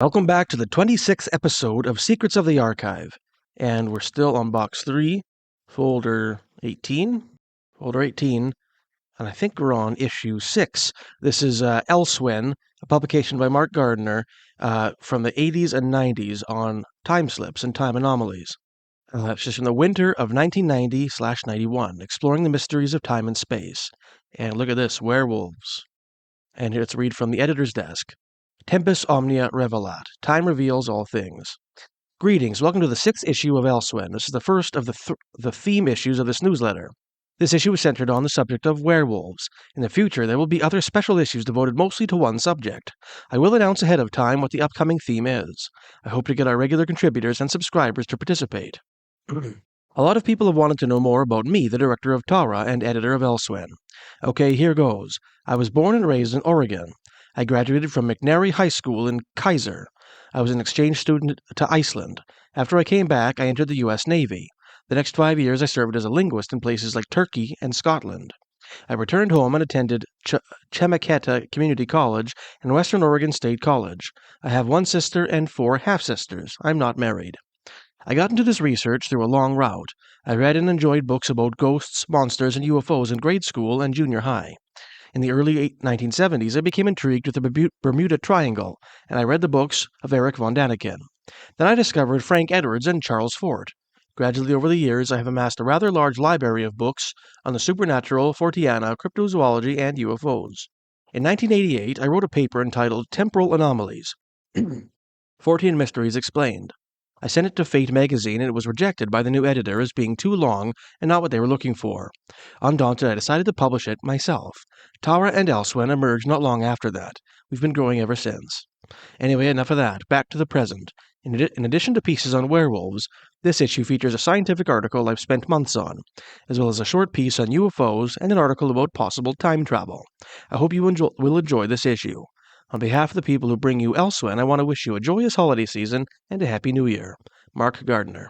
Welcome back to the 26th episode of Secrets of the Archive. And we're still on Box 3, Folder 18. Folder 18. And I think we're on Issue 6. This is Elsewhen, a publication by Mark Gardner from the 80s and 90s on time slips and time anomalies. It's just from the winter of 1990/91, exploring the mysteries of time and space. And look at this, Werewolves. And here it's read from the editor's desk. Tempus omnia revelat. Time reveals all things. Greetings. Welcome to the 6th issue of Elsewhen. This is the first of the theme issues of this newsletter. This issue is centered on the subject of werewolves. In the future, there will be other special issues devoted mostly to one subject. I will announce ahead of time what the upcoming theme is. I hope to get our regular contributors and subscribers to participate. A lot of people have wanted to know more about me, the director of Tara and editor of Elsewhen. Okay, here goes. I was born and raised in Oregon. I graduated from McNary High School in Kaiser. I was an exchange student to Iceland. After I came back, I entered the U.S. Navy. The next 5 years, I served as a linguist in places like Turkey and Scotland. I returned home and attended Chemeketa Community College and Western Oregon State College. I have one sister and 4 half-sisters. I'm not married. I got into this research through a long route. I read and enjoyed books about ghosts, monsters, and UFOs in grade school and junior high. In the early 1970s, I became intrigued with the Bermuda Triangle, and I read the books of Eric von Daniken. Then I discovered Frank Edwards and Charles Fort. Gradually over the years, I have amassed a rather large library of books on the supernatural, Forteana, cryptozoology, and UFOs. In 1988, I wrote a paper entitled Temporal Anomalies. 14 Mysteries Explained. I sent it to Fate magazine, and it was rejected by the new editor as being too long and not what they were looking for. Undaunted, I decided to publish it myself. Tara and Elsewhen emerged not long after that. We've been growing ever since. Anyway, enough of that. Back to the present. In addition to pieces on werewolves, this issue features a scientific article I've spent months on, as well as a short piece on UFOs and an article about possible time travel. I hope you will enjoy this issue. On behalf of the people who bring you Elsewhen, I want to wish you a joyous holiday season and a happy new year. Mark Gardner.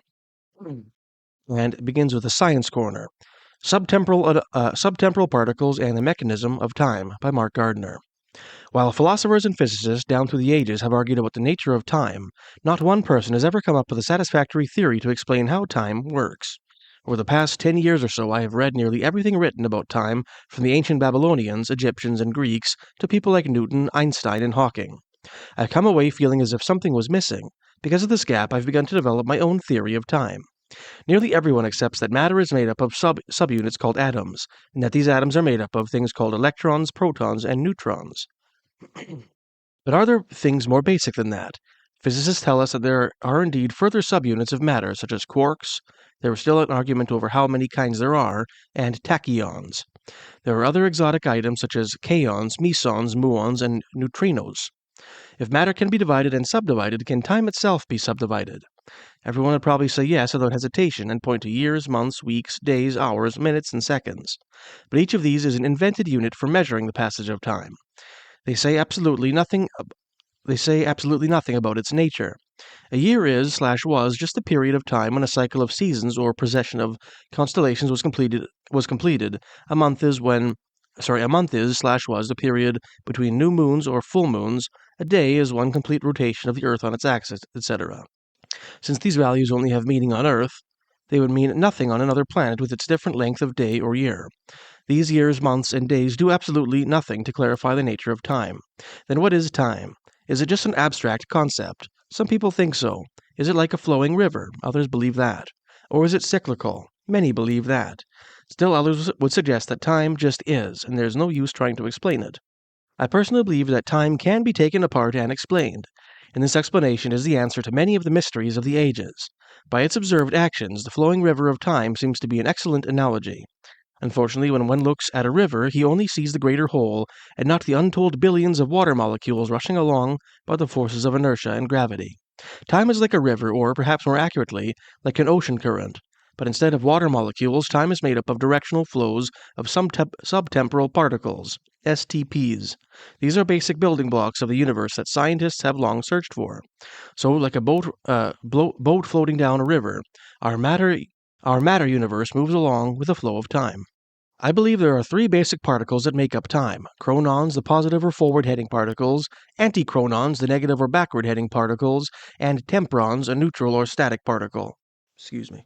And it begins with a science corner. Subtemporal particles and the mechanism of time by Mark Gardner. While philosophers and physicists down through the ages have argued about the nature of time, not one person has ever come up with a satisfactory theory to explain how time works. Over the past 10 years or so, I have read nearly everything written about time, from the ancient Babylonians, Egyptians, and Greeks, to people like Newton, Einstein, and Hawking. I've come away feeling as if something was missing. Because of this gap, I've begun to develop my own theory of time. Nearly everyone accepts that matter is made up of subunits called atoms, and that these atoms are made up of things called electrons, protons, and neutrons. But are there things more basic than that? Physicists tell us that there are indeed further subunits of matter, such as quarks. There is still an argument over how many kinds there are, and tachyons. There are other exotic items such as kaons, mesons, muons, and neutrinos. If matter can be divided and subdivided, can time itself be subdivided? Everyone would probably say yes without hesitation and point to years, months, weeks, days, hours, minutes, and seconds. But each of these is an invented unit for measuring the passage of time. They say absolutely nothing about its nature. A year was just a period of time when a cycle of seasons or procession of constellations was completed. A month is was the period between new moons or full moons. A day is one complete rotation of the Earth on its axis, etc. Since these values only have meaning on Earth, they would mean nothing on another planet with its different length of day or year. These years, months, and days do absolutely nothing to clarify the nature of time. Then what is time? Is it just an abstract concept? Some people think so. Is it like a flowing river? Others believe that. Or is it cyclical? Many believe that. Still others would suggest that time just is, and there's no use trying to explain it. I personally believe that time can be taken apart and explained, and this explanation is the answer to many of the mysteries of the ages. By its observed actions, the flowing river of time seems to be an excellent analogy. Unfortunately, when one looks at a river, he only sees the greater whole, and not the untold billions of water molecules rushing along by the forces of inertia and gravity. Time is like a river, or, perhaps more accurately, like an ocean current. But instead of water molecules, time is made up of directional flows of subtemporal particles, STPs. These are basic building blocks of the universe that scientists have long searched for. So, like a boat floating down a river, our matter universe moves along with the flow of time. I believe there are three basic particles that make up time: chronons, the positive or forward-heading particles; antichronons, the negative or backward-heading particles; and temprons, a neutral or static particle. Excuse me.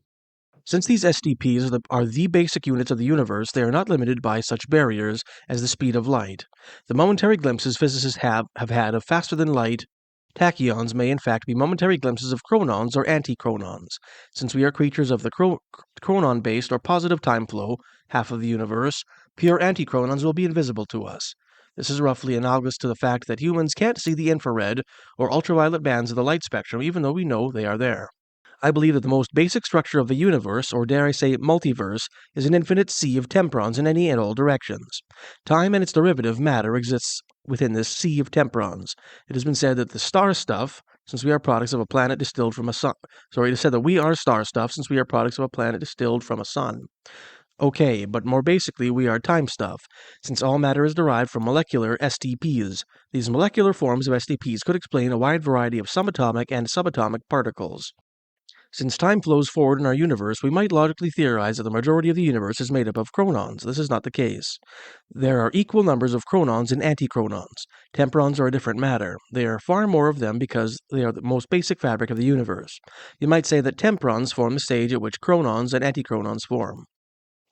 Since these SDPs are the basic units of the universe, they are not limited by such barriers as the speed of light. The momentary glimpses physicists have had of faster-than-light tachyons may in fact be momentary glimpses of chronons or antichronons. Since we are creatures of the chronon-based or positive time flow, half of the universe, pure antichronons will be invisible to us. This is roughly analogous to the fact that humans can't see the infrared or ultraviolet bands of the light spectrum, even though we know they are there. I believe that the most basic structure of the universe, or dare I say multiverse, is an infinite sea of temprons in any and all directions. Time and its derivative, matter, exists within this sea of temprons. It has been said that the star stuff, since we are products of a planet distilled from a sun. Sorry, it is said that we are star stuff since we are products of a planet distilled from a sun. Okay, but more basically, we are time stuff, since all matter is derived from molecular STPs. These molecular forms of STPs could explain a wide variety of subatomic and subatomic particles. Since time flows forward in our universe, we might logically theorize that the majority of the universe is made up of chronons. This is not the case. There are equal numbers of chronons and antichronons. Temprons are a different matter. There are far more of them because they are the most basic fabric of the universe. You might say that temprons form the stage at which chronons and antichronons form.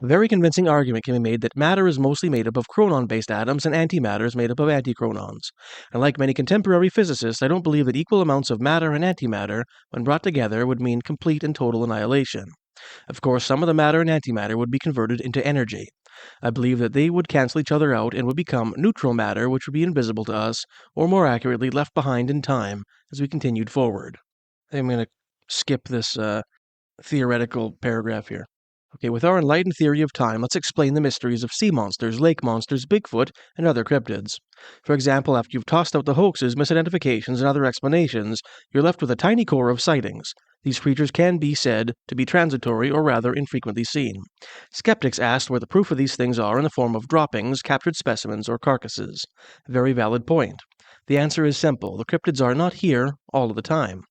A very convincing argument can be made that matter is mostly made up of chronon-based atoms and antimatter is made up of antichronons. And like many contemporary physicists, I don't believe that equal amounts of matter and antimatter, when brought together, would mean complete and total annihilation. Of course, some of the matter and antimatter would be converted into energy. I believe that they would cancel each other out and would become neutral matter, which would be invisible to us, or more accurately, left behind in time as we continued forward. I'm going to skip this theoretical paragraph here. Okay, with our enlightened theory of time, let's explain the mysteries of sea monsters, lake monsters, Bigfoot, and other cryptids. For example, after you've tossed out the hoaxes, misidentifications, and other explanations, you're left with a tiny core of sightings. These creatures can be said to be transitory or rather infrequently seen. Skeptics asked where the proof of these things are in the form of droppings, captured specimens, or carcasses. A very valid point. The answer is simple. The cryptids are not here all of the time.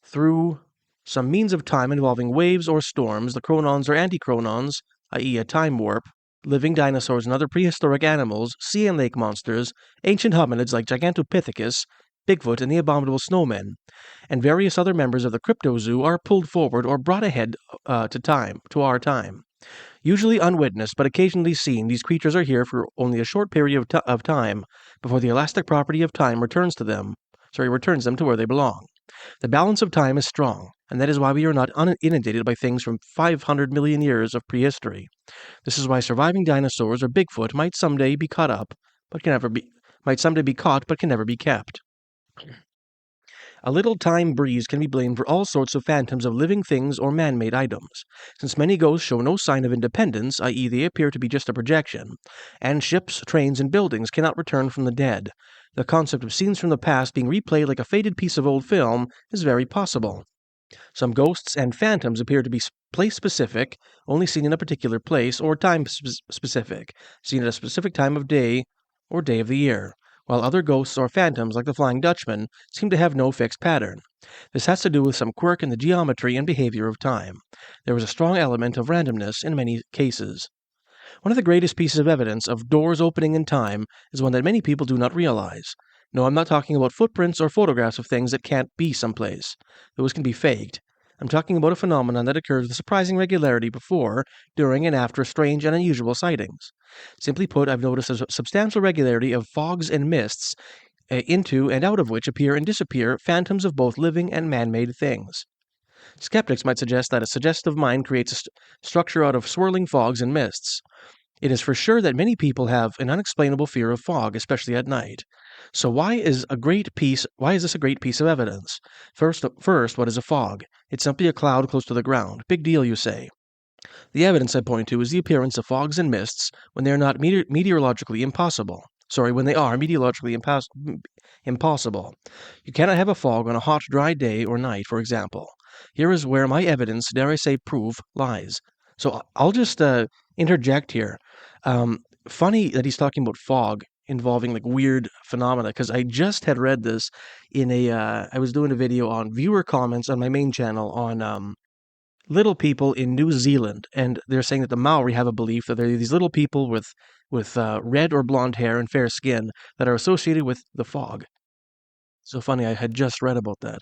Through some means of time involving waves or storms, the chronons or antichronons, i.e. a time warp, living dinosaurs and other prehistoric animals, sea and lake monsters, ancient hominids like Gigantopithecus, Bigfoot and the abominable snowmen, and various other members of the cryptozoo are pulled forward or brought ahead to our time. Usually unwitnessed but occasionally seen, these creatures are here for only a short period of time before the elastic property of time returns them to where they belong. The balance of time is strong, and that is why we are not inundated by things from 500 million years of prehistory. This is why surviving dinosaurs or Bigfoot might someday be caught, but can never be kept. A little time breeze can be blamed for all sorts of phantoms of living things or man-made items, since many ghosts show no sign of independence, i.e. they appear to be just a projection, and ships, trains, and buildings cannot return from the dead. The concept of scenes from the past being replayed like a faded piece of old film is very possible. Some ghosts and phantoms appear to be place-specific, only seen in a particular place, or time-specific, seen at a specific time of day or day of the year, while other ghosts or phantoms, like the Flying Dutchman, seem to have no fixed pattern. This has to do with some quirk in the geometry and behavior of time. There is a strong element of randomness in many cases. One of the greatest pieces of evidence of doors opening in time is one that many people do not realize. No, I'm not talking about footprints or photographs of things that can't be someplace. Those can be faked. I'm talking about a phenomenon that occurs with surprising regularity before, during, and after strange and unusual sightings. Simply put, I've noticed a substantial regularity of fogs and mists, into and out of which appear and disappear phantoms of both living and man-made things. Skeptics might suggest that a suggestive mind creates a structure out of swirling fogs and mists. It is for sure that many people have an unexplainable fear of fog, especially at night. So why is this a great piece of evidence? First, what is a fog? It's simply a cloud close to the ground. Big deal, you say. The evidence I point to is the appearance of fogs and mists when they are not meteorologically impossible. When they are meteorologically impossible. You cannot have a fog on a hot, dry day or night, for example. Here is where my evidence, dare I say proof, lies. So I'll just interject here. Funny that he's talking about fog involving like weird phenomena, because I just had read this in I was doing a video on viewer comments on my main channel on little people in New Zealand, and they're saying that the Maori have a belief that there are these little people with red or blonde hair and fair skin that are associated with the fog. So funny, I had just read about that.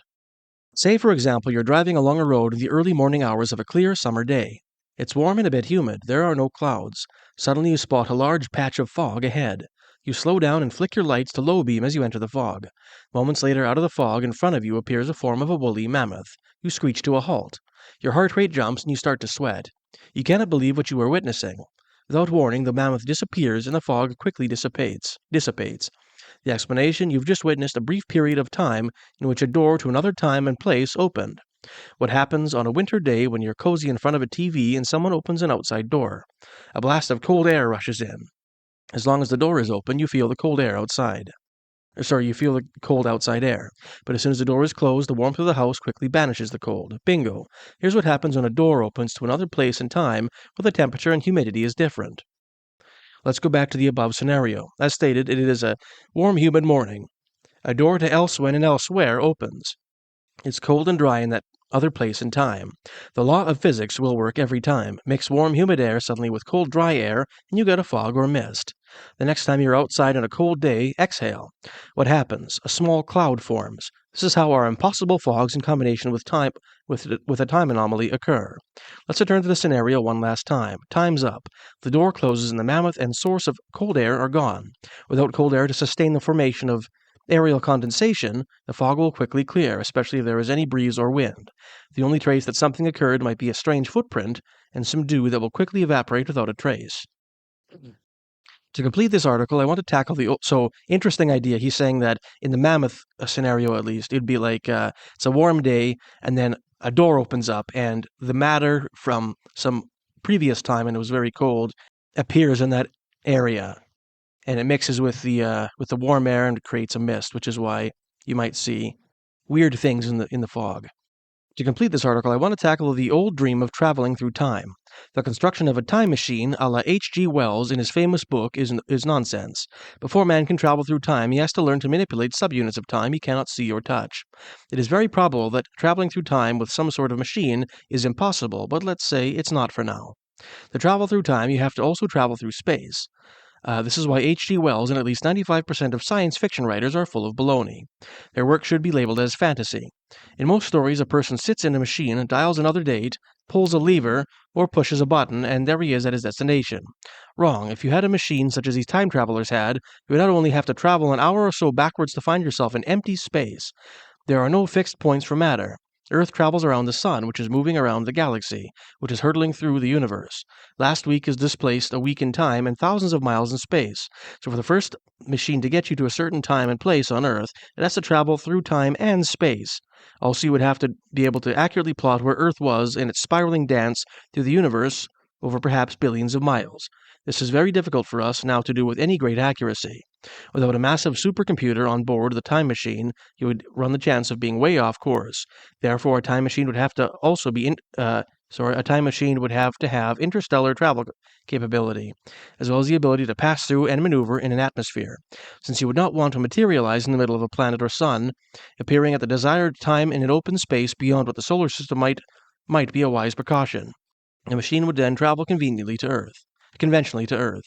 Say, for example, you're driving along a road in the early morning hours of a clear summer day. It's warm and a bit humid. There are no clouds. Suddenly you spot a large patch of fog ahead. You slow down and flick your lights to low beam as you enter the fog. Moments later, out of the fog, in front of you appears a form of a woolly mammoth. You screech to a halt. Your heart rate jumps and you start to sweat. You cannot believe what you are witnessing. Without warning, the mammoth disappears and the fog quickly dissipates. The explanation: you've just witnessed a brief period of time in which a door to another time and place opened. What happens on a winter day when you're cozy in front of a TV and someone opens an outside door? A blast of cold air rushes in. As long as the door is open, you feel the cold air outside. You feel the cold outside air. But as soon as the door is closed, the warmth of the house quickly banishes the cold. Bingo. Here's what happens when a door opens to another place and time where the temperature and humidity is different. Let's go back to the above scenario. As stated, it is a warm, humid morning. A door to Elsewhen and Elsewhere opens. It's cold and dry in that other place and time. The law of physics will work every time. Mix warm, humid air suddenly with cold, dry air, and you get a fog or mist. The next time you're outside on a cold day, exhale. What happens? A small cloud forms. This is how our impossible fogs in combination with a time anomaly occur. Let's return to the scenario one last time. Time's up. The door closes and the mammoth and source of cold air are gone. Without cold air to sustain the formation of aerial condensation, the fog will quickly clear, especially if there is any breeze or wind. The only trace that something occurred might be a strange footprint and some dew that will quickly evaporate without a trace. To complete this article, I want to tackle interesting idea. He's saying that in the mammoth scenario, at least, it'd be like it's a warm day, and then a door opens up, and the matter from some previous time, and it was very cold, appears in that area, and it mixes with the warm air and creates a mist, which is why you might see weird things in the fog. To complete this article, I want to tackle the old dream of traveling through time. The construction of a time machine, a la H.G. Wells in his famous book, is nonsense. Before man can travel through time, he has to learn to manipulate subunits of time he cannot see or touch. It is very probable that traveling through time with some sort of machine is impossible, but let's say it's not for now. To travel through time, you have to also travel through space. This is why H.G. Wells and at least 95% of science fiction writers are full of baloney. Their work should be labeled as fantasy. In most stories, a person sits in a machine, dials another date, pulls a lever, or pushes a button, and there he is at his destination. Wrong. If you had a machine such as these time travelers had, you would not only have to travel an hour or so backwards to find yourself in empty space. There are no fixed points for matter. Earth travels around the sun, which is moving around the galaxy, which is hurtling through the universe. Last week is displaced a week in time and thousands of miles in space. So for the first machine to get you to a certain time and place on Earth, it has to travel through time and space. Also, you would have to be able to accurately plot where Earth was in its spiraling dance through the universe over perhaps billions of miles. This is very difficult for us now to do with any great accuracy. Without a massive supercomputer on board the time machine, you would run the chance of being way off course. Therefore, a time machine would have to also be have interstellar travel capability, as well as the ability to pass through and maneuver in an atmosphere, since you would not want to materialize in the middle of a planet or sun, appearing at the desired time in an open space beyond what the solar system might be a wise precaution. The machine would then travel conventionally to Earth.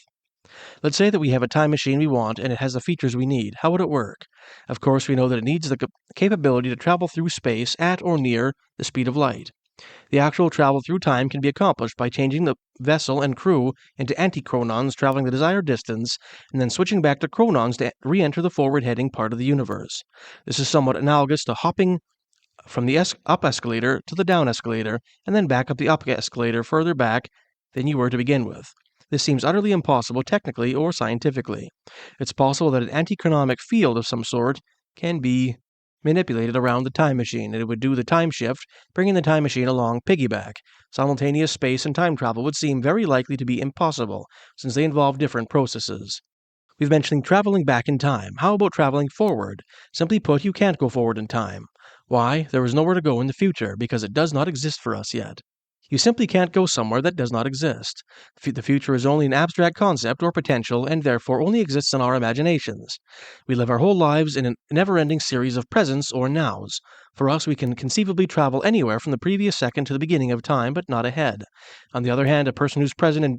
Let's say that we have a time machine we want and it has the features we need. How would it work? Of course, we know that it needs the capability to travel through space at or near the speed of light. The actual travel through time can be accomplished by changing the vessel and crew into antichronons traveling the desired distance and then switching back to chronons to re-enter the forward-heading part of the universe. This is somewhat analogous to hopping from the up escalator to the down escalator and then back up the up escalator further back than you were to begin with. This seems utterly impossible technically or scientifically. It's possible that an antichronomic field of some sort can be manipulated around the time machine, and it would do the time shift, bringing the time machine along piggyback. Simultaneous space and time travel would seem very likely to be impossible, since they involve different processes. We've mentioned traveling back in time. How about traveling forward? Simply put, you can't go forward in time. Why? There is nowhere to go in the future, because it does not exist for us yet. You simply can't go somewhere that does not exist. The future is only an abstract concept or potential and therefore only exists in our imaginations. We live our whole lives in a never-ending series of presents or nows. For us, we can conceivably travel anywhere from the previous second to the beginning of time, but not ahead. On the other hand, a person who's present in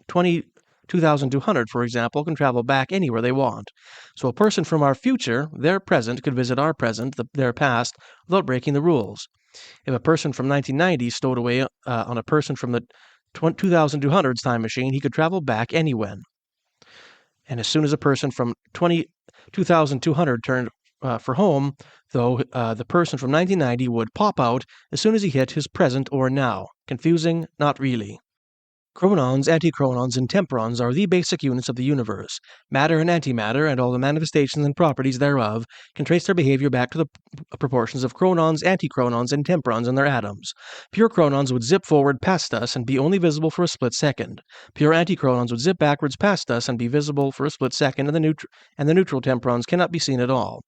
2200, for example, can travel back anywhere they want. So a person from our future, their present, could visit our present, their past, without breaking the rules. If a person from 1990 stowed away on a person from the 2200's time machine, he could travel back anywhen. And as soon as a person from 2200 turned for home, though, the person from 1990 would pop out as soon as he hit his present or now. Confusing? Not really. Chronons, antichronons, and temporons are the basic units of the universe. Matter and antimatter, and all the manifestations and properties thereof, can trace their behavior back to the proportions of chronons, antichronons, and temporons in their atoms. Pure chronons would zip forward past us and be only visible for a split second. Pure antichronons would zip backwards past us and be visible for a split second, and the neutral temporons cannot be seen at all.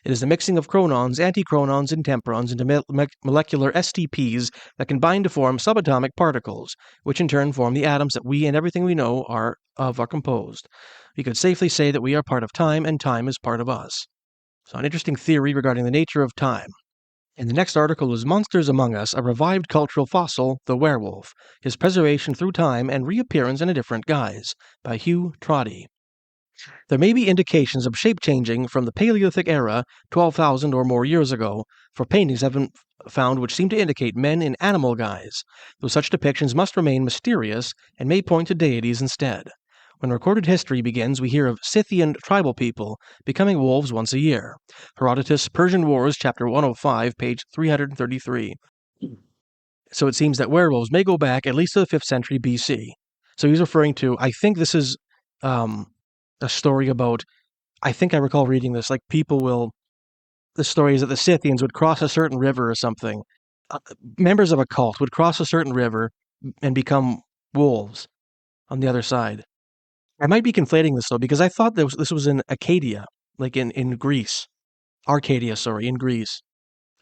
It is the mixing of chronons, antichronons, and temporons into molecular STPs that can bind to form subatomic particles, which in turn form the atoms that we and everything we know are composed. We could safely say that we are part of time, and time is part of us. So an interesting theory regarding the nature of time. And the next article is Monsters Among Us, a revived cultural fossil, the werewolf, his preservation through time and reappearance in a different guise, by Hugh Troddy. There may be indications of shape-changing from the Paleolithic era, 12,000 or more years ago, for paintings have been found which seem to indicate men in animal guise, though such depictions must remain mysterious and may point to deities instead. When recorded history begins, we hear of Scythian tribal people becoming wolves once a year. Herodotus' Persian Wars, chapter 105, page 333. So it seems that werewolves may go back at least to the 5th century BC. So he's referring to, I think this is a story about, I think I recall reading this, like the story is that the Scythians would cross a certain river or something. Members of a cult would cross a certain river and become wolves on the other side. I might be conflating this, though, because I thought this was in Acadia, like in Greece. Arcadia, in Greece.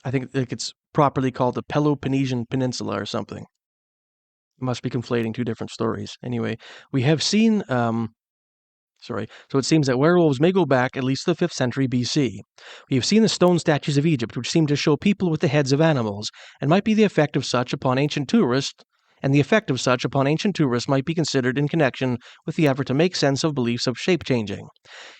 I think it's properly called the Peloponnesian Peninsula or something. Must be conflating two different stories. Anyway, we have seen... So it seems that werewolves may go back at least to the 5th century BC. We have seen the stone statues of Egypt, which seem to show people with the heads of animals, and might be the effect of such upon ancient tourists, might be considered in connection with the effort to make sense of beliefs of shape-changing.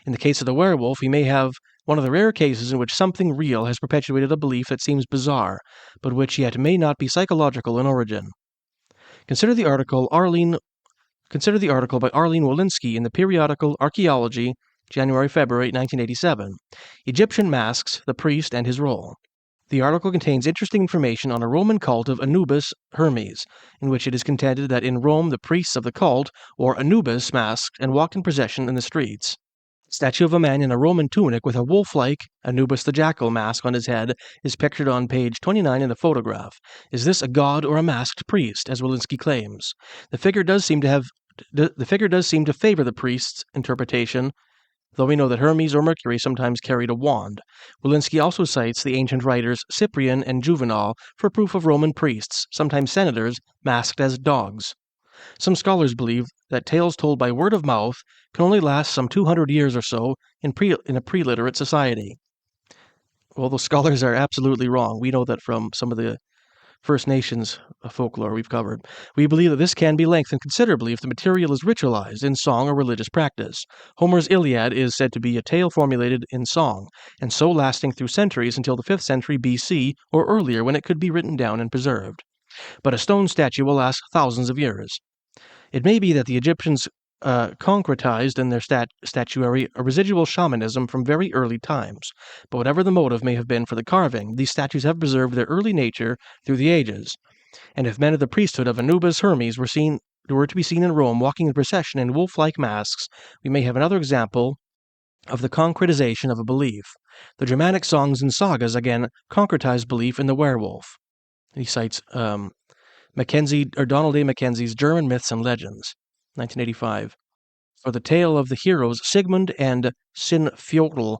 In the case of the werewolf, we may have one of the rare cases in which something real has perpetuated a belief that seems bizarre, but which yet may not be psychological in origin. Consider the article by Arlene Wolinski in the periodical Archaeology, January-February 1987, Egyptian Masks, the Priest and His Role. The article contains interesting information on a Roman cult of Anubis Hermes, in which it is contended that in Rome the priests of the cult wore Anubis masks and walked in procession in the streets. A statue of a man in a Roman tunic with a wolf-like Anubis the Jackal mask on his head is pictured on page 29 in the photograph. Is this a god or a masked priest, as Wolinski claims? The figure does seem to favor the priest's interpretation, though we know that Hermes or Mercury sometimes carried a wand. Wolinski also cites the ancient writers Cyprian and Juvenal for proof of Roman priests, sometimes senators, masked as dogs. Some scholars believe that tales told by word of mouth can only last some 200 years or so in a pre-literate society. Well, those scholars are absolutely wrong. We know that from some of the First Nations folklore we've covered. We believe that this can be lengthened considerably if the material is ritualized in song or religious practice. Homer's Iliad is said to be a tale formulated in song, and so lasting through centuries until the 5th century BC or earlier when it could be written down and preserved. But a stone statue will last thousands of years. It may be that the Egyptians concretized in their statuary a residual shamanism from very early times, but whatever the motive may have been for the carving, these statues have preserved their early nature through the ages, and if men of the priesthood of Anubis Hermes were to be seen in Rome walking in procession in wolf-like masks, we may have another example of the concretization of a belief. The Germanic songs and sagas again concretized belief in the werewolf. He cites Donald A. Mackenzie's German Myths and Legends, 1985, for the tale of the heroes Sigmund and Sinfjotl,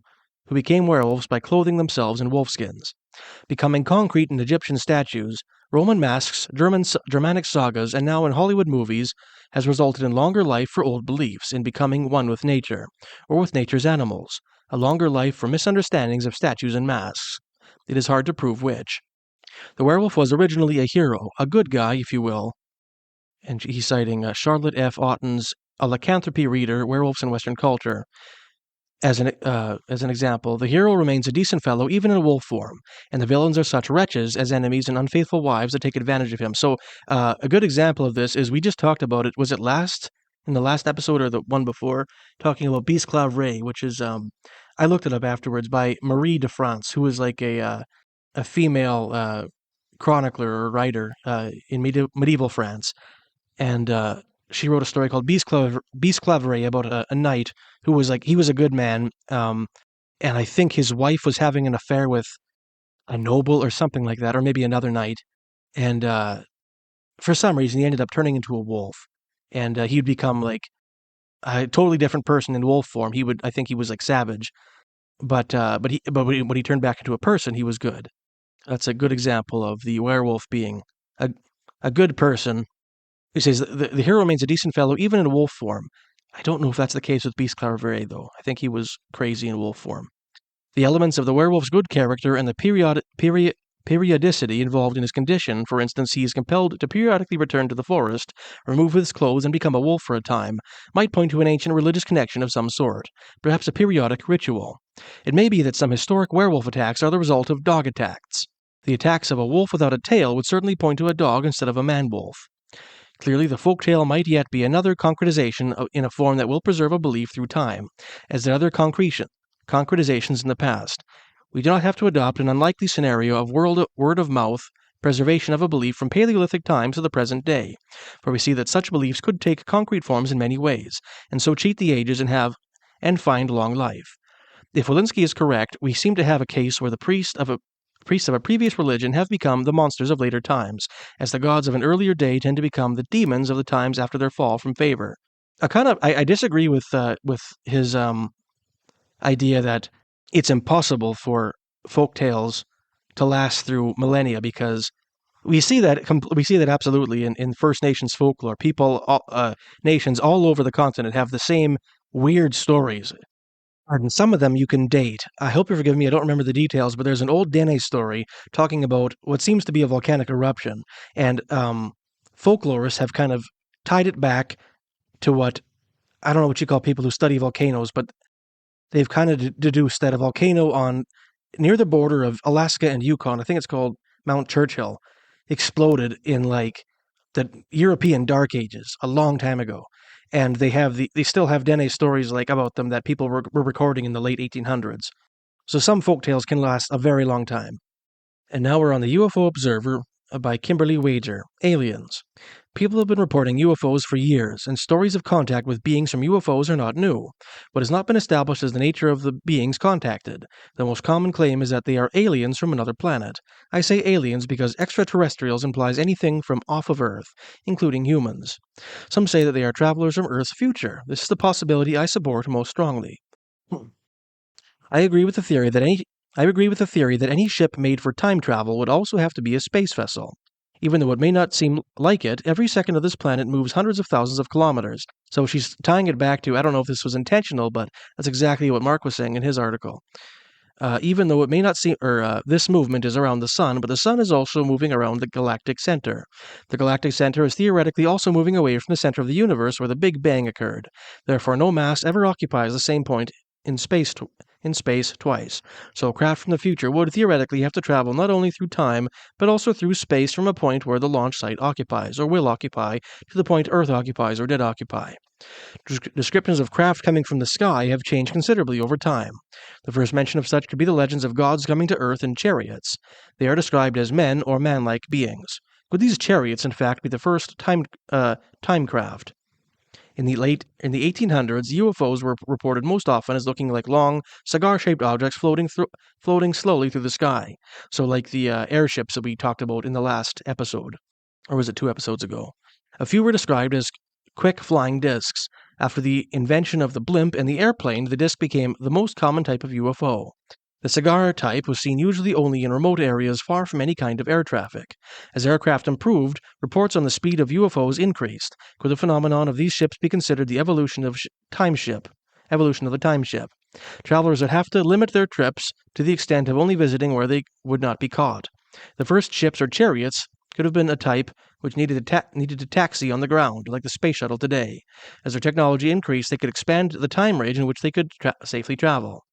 who became werewolves by clothing themselves in wolfskins. Becoming concrete in Egyptian statues, Roman masks, Germanic sagas, and now in Hollywood movies has resulted in longer life for old beliefs, in becoming one with nature, or with nature's animals, a longer life for misunderstandings of statues and masks. It is hard to prove which. The werewolf was originally a hero, a good guy, if you will, and he's citing Charlotte F. Otten's A Lycanthropy Reader, Werewolves in Western Culture. As an example, the hero remains a decent fellow even in wolf form, and the villains are such wretches as enemies and unfaithful wives that take advantage of him. So, a good example of this is we just talked about it. Was it in the last episode or the one before, talking about Beast Clavray, which is I looked it up afterwards, by Marie de France, who is like a female chronicler or writer in medieval France, and she wrote a story called Beast Clavray about a knight who was he was a good man, and I think his wife was having an affair with a noble or something like that, or maybe another knight, and for some reason he ended up turning into a wolf, and he'd become like a totally different person in wolf form. I think he was like savage, but when he turned back into a person, he was good. That's a good example of the werewolf being a good person. He says the hero remains a decent fellow even in wolf form. I don't know if that's the case with Beast Clavray, though. I think he was crazy in wolf form. The elements of the werewolf's good character and the periodicity involved in his condition, for instance, he is compelled to periodically return to the forest, remove his clothes, and become a wolf for a time, might point to an ancient religious connection of some sort, perhaps a periodic ritual. It may be that some historic werewolf attacks are the result of dog attacks. The attacks of a wolf without a tail would certainly point to a dog instead of a man-wolf. Clearly, the folktale might yet be another concretization in a form that will preserve a belief through time, as did other concretizations in the past. We do not have to adopt an unlikely scenario of word-of-mouth preservation of a belief from Paleolithic times to the present day, for we see that such beliefs could take concrete forms in many ways, and so cheat the ages and find long life. If Walensky is correct, we seem to have a case where the priests of a previous religion have become the monsters of later times, as the gods of an earlier day tend to become the demons of the times after their fall from favor. I disagree with his idea that it's impossible for folk tales to last through millennia, because we see that absolutely in First Nations folklore. Nations all over the continent have the same weird stories. And some of them you can date. I hope you forgive me, I don't remember the details, but there's an old Dene story talking about what seems to be a volcanic eruption, and folklorists have kind of tied it back to what, I don't know what you call people who study volcanoes, but they've kind of deduced that a volcano near the border of Alaska and Yukon, I think it's called Mount Churchill, exploded in like the European Dark Ages a long time ago. And they still have Dene stories like about them that people were recording in the late 1800s. So some folktales can last a very long time. And now we're on the UFO Observer by Kimberly Wager. Aliens. People have been reporting UFOs for years, and stories of contact with beings from UFOs are not new. What has not been established is the nature of the beings contacted. The most common claim is that they are aliens from another planet. I say aliens because extraterrestrials implies anything from off of Earth, including humans. Some say that they are travelers from Earth's future. This is the possibility I support most strongly. I agree with the theory that any ship made for time travel would also have to be a space vessel. Even though it may not seem like it, every second of this planet moves hundreds of thousands of kilometers. So she's tying it back to, I don't know if this was intentional, but that's exactly what Mark was saying in his article. Even though it may not seem, this movement is around the sun, but the sun is also moving around the galactic center. The galactic center is theoretically also moving away from the center of the universe where the Big Bang occurred. Therefore, no mass ever occupies the same point in space twice. So craft from the future would theoretically have to travel not only through time, but also through space from a point where the launch site occupies, or will occupy, to the point Earth occupies or did occupy. Descriptions of craft coming from the sky have changed considerably over time. The first mention of such could be the legends of gods coming to Earth in chariots. They are described as men or man-like beings. Could these chariots, in fact, be the first time craft? In the 1800s, UFOs were reported most often as looking like long, cigar-shaped objects floating slowly through the sky. So like the airships that we talked about in the last episode. Or was it 2 episodes ago? A few were described as quick flying discs. After the invention of the blimp and the airplane, the disc became the most common type of UFO. The cigar type was seen usually only in remote areas far from any kind of air traffic. As aircraft improved, reports on the speed of UFOs increased. Could the phenomenon of these ships be considered the evolution of the time ship? Travelers would have to limit their trips to the extent of only visiting where they would not be caught. The first ships or chariots could have been a type which needed to taxi on the ground, like the space shuttle today. As their technology increased, they could expand the time range in which they could safely travel.